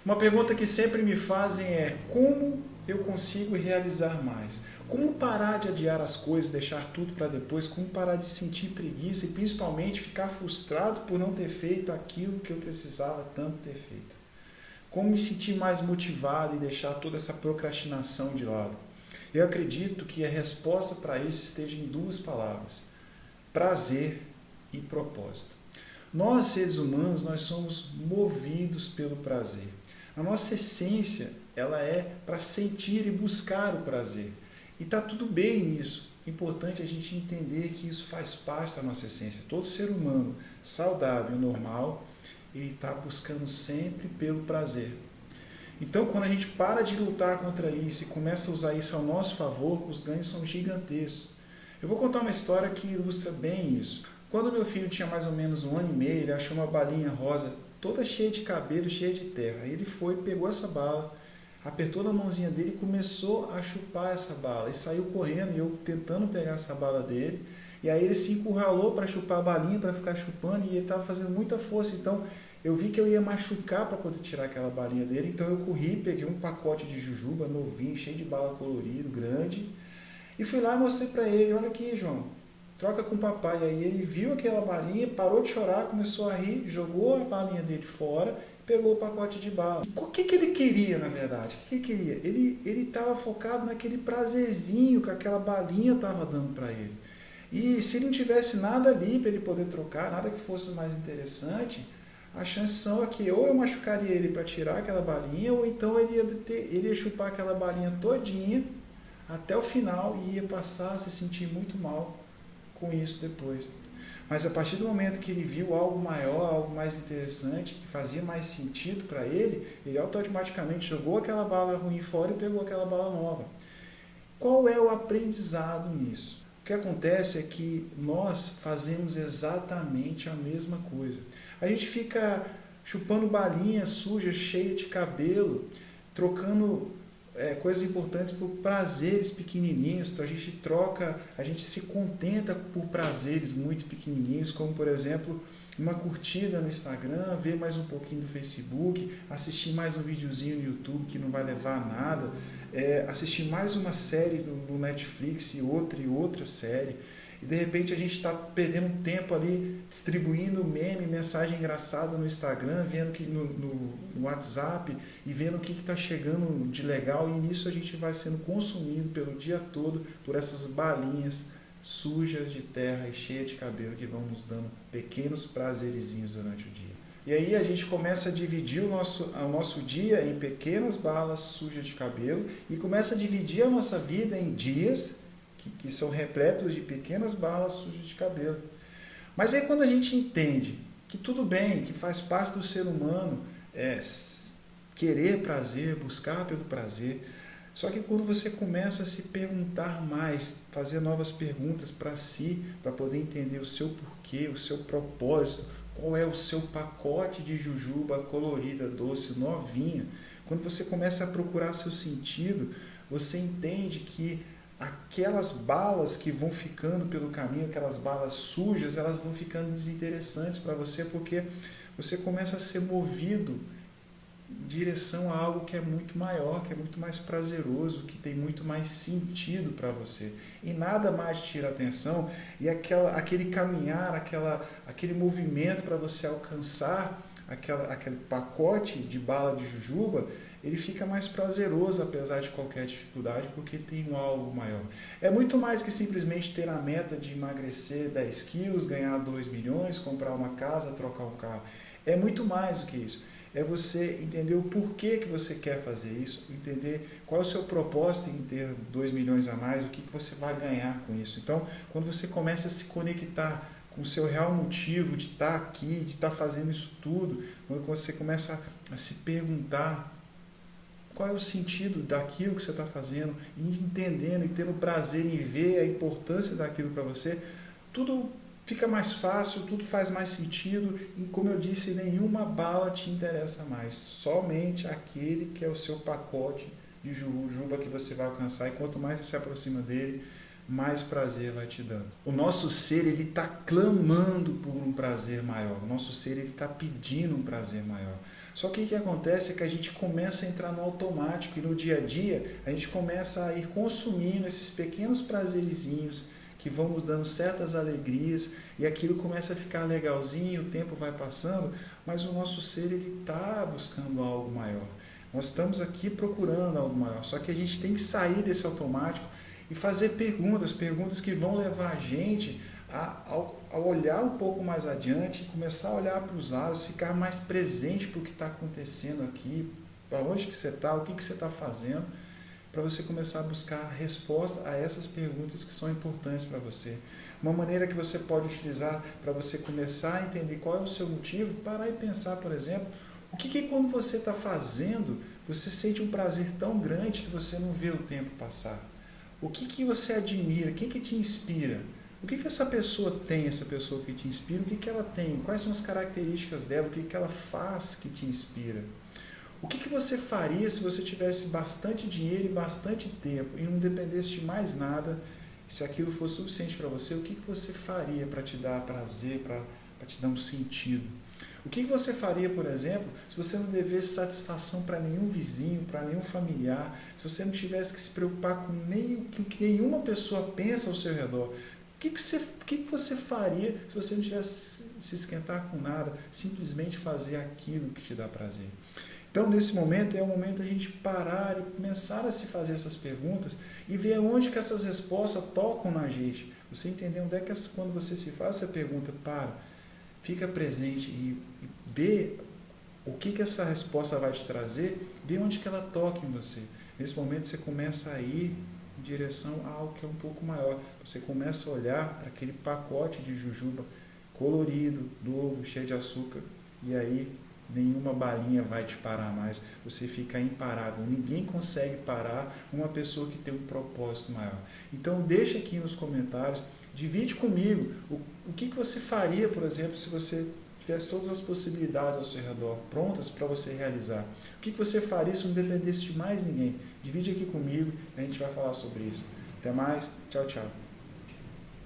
Uma pergunta que sempre me fazem é: como eu consigo realizar mais? Como parar de adiar as coisas, deixar tudo para depois? Como parar de sentir preguiça e principalmente ficar frustrado por não ter feito aquilo que eu precisava tanto ter feito? Como me sentir mais motivado e deixar toda essa procrastinação de lado? Eu acredito que a resposta para isso esteja em duas palavras: prazer e propósito. Nós, seres humanos, nós somos movidos pelo prazer. A nossa essência, ela é para sentir e buscar o prazer. E está tudo bem nisso. Importante a gente entender que isso faz parte da nossa essência. Todo ser humano saudável, normal, ele está buscando sempre pelo prazer. Então, quando a gente para de lutar contra isso e começa a usar isso ao nosso favor, os ganhos são gigantescos. Eu vou contar uma história que ilustra bem isso. Quando meu filho tinha mais ou menos 1 ano e meio, ele achou uma balinha rosa toda cheia de cabelo, cheia de terra. Ele foi, pegou essa bala, apertou na mãozinha dele e começou a chupar essa bala. E saiu correndo, e eu tentando pegar essa bala dele. E aí ele se encurralou para chupar a balinha, para ficar chupando, e ele estava fazendo muita força. Então eu vi que eu ia machucar para poder tirar aquela balinha dele. Então eu corri, peguei um pacote de jujuba novinho, cheio de bala colorido, grande. E fui lá e mostrei para ele: olha aqui, João, troca com o papai. Aí ele viu aquela balinha, parou de chorar, começou a rir, jogou a balinha dele fora, pegou o pacote de bala. O que ele queria, na verdade? O que ele queria? Ele estava focado naquele prazerzinho que aquela balinha estava dando para ele. E se ele não tivesse nada ali para ele poder trocar, nada que fosse mais interessante, as chances são que ou eu machucaria ele para tirar aquela balinha, ou então ele ia chupar aquela balinha todinha até o final e ia passar a se sentir muito mal com isso depois. Mas a partir do momento que ele viu algo maior, algo mais interessante, que fazia mais sentido para ele, ele automaticamente jogou aquela bala ruim fora e pegou aquela bala nova. Qual é o aprendizado nisso? O que acontece é que nós fazemos exatamente a mesma coisa. A gente fica chupando balinha suja, cheia de cabelo, trocando coisas importantes por prazeres pequenininhos. Então a gente se contenta por prazeres muito pequenininhos, como por exemplo uma curtida no Instagram, ver mais um pouquinho do Facebook, assistir mais um videozinho no YouTube que não vai levar a nada, assistir mais uma série no Netflix e outra série. E de repente a gente está perdendo tempo ali distribuindo meme, mensagem engraçada no Instagram, vendo que no WhatsApp e vendo o que está chegando de legal, e nisso a gente vai sendo consumido pelo dia todo por essas balinhas sujas de terra e cheias de cabelo que vão nos dando pequenos prazerizinhos durante o dia. E aí a gente começa a dividir o nosso dia em pequenas balas sujas de cabelo e começa a dividir a nossa vida em dias que são repletos de pequenas balas sujas de cabelo. Mas aí quando a gente entende que tudo bem, que faz parte do ser humano querer prazer, buscar pelo prazer, só que quando você começa a se perguntar mais, fazer novas perguntas para si, para poder entender o seu porquê, o seu propósito, qual é o seu pacote de jujuba colorida, doce, novinha, quando você começa a procurar seu sentido, você entende que aquelas balas que vão ficando pelo caminho, aquelas balas sujas, elas vão ficando desinteressantes para você, porque você começa a ser movido em direção a algo que é muito maior, que é muito mais prazeroso, que tem muito mais sentido para você. E nada mais tira a atenção, e aquele caminhar, aquele movimento para você alcançar aquele pacote de bala de jujuba, ele fica mais prazeroso apesar de qualquer dificuldade, porque tem um algo maior. É muito mais que simplesmente ter a meta de emagrecer 10 quilos, ganhar 2 milhões, comprar uma casa, trocar um carro. É muito mais do que isso. É você entender o porquê que você quer fazer isso, entender qual é o seu propósito em ter 2 milhões a mais, o que você vai ganhar com isso. Então, quando você começa a se conectar com o seu real motivo de estar aqui, de estar fazendo isso tudo, quando você começa a se perguntar qual é o sentido daquilo que você está fazendo, e entendendo e tendo prazer em ver a importância daquilo para você, tudo fica mais fácil, tudo faz mais sentido, e como eu disse, nenhuma bala te interessa mais, somente aquele que é o seu pacote de jujuba que você vai alcançar, e quanto mais você se aproxima dele, mais prazer vai te dando. O nosso ser, ele está clamando por um prazer maior, o nosso ser, ele está pedindo um prazer maior. Só que o que acontece é que a gente começa a entrar no automático e no dia a dia a gente começa a ir consumindo esses pequenos prazerzinhos que vão nos dando certas alegrias e aquilo começa a ficar legalzinho, o tempo vai passando, mas o nosso ser está buscando algo maior. Nós estamos aqui procurando algo maior, só que a gente tem que sair desse automático e fazer perguntas que vão levar a gente a olhar um pouco mais adiante, começar a olhar para os lados, ficar mais presente para o que está acontecendo aqui, para onde que você está, o que você está fazendo, para você começar a buscar a resposta a essas perguntas que são importantes para você. Uma maneira que você pode utilizar para você começar a entender qual é o seu motivo, parar e pensar, por exemplo, o que quando você está fazendo, você sente um prazer tão grande que você não vê o tempo passar? O que você admira? Quem que te inspira? O que essa pessoa tem, essa pessoa que te inspira? O que ela tem? Quais são as características dela? O que ela faz que te inspira? O que você faria se você tivesse bastante dinheiro e bastante tempo e não dependesse de mais nada? Se aquilo fosse suficiente para você, o que você faria para te dar prazer, para te dar um sentido? O que você faria, por exemplo, se você não devesse satisfação para nenhum vizinho, para nenhum familiar, se você não tivesse que se preocupar com que nenhuma pessoa pensa ao seu redor? O que você faria se você não tivesse se esquentar com nada, simplesmente fazer aquilo que te dá prazer? Então, nesse momento, é o momento da gente parar e começar a se fazer essas perguntas e ver onde que essas respostas tocam na gente. Você entender onde é que, quando você se faz essa pergunta, fica presente e vê o que essa resposta vai te trazer, vê onde que ela toca em você. Nesse momento, você começa a ir em direção a algo que é um pouco maior. Você começa a olhar para aquele pacote de jujuba colorido, novo, cheio de açúcar, e aí nenhuma balinha vai te parar mais, você fica imparável, ninguém consegue parar uma pessoa que tem um propósito maior. Então deixa aqui nos comentários, divide comigo o que você faria, por exemplo, se você tivesse todas as possibilidades ao seu redor, prontas para você realizar. O que você faria se não dependesse de mais ninguém? Divide aqui comigo e a gente vai falar sobre isso. Até mais, tchau, tchau.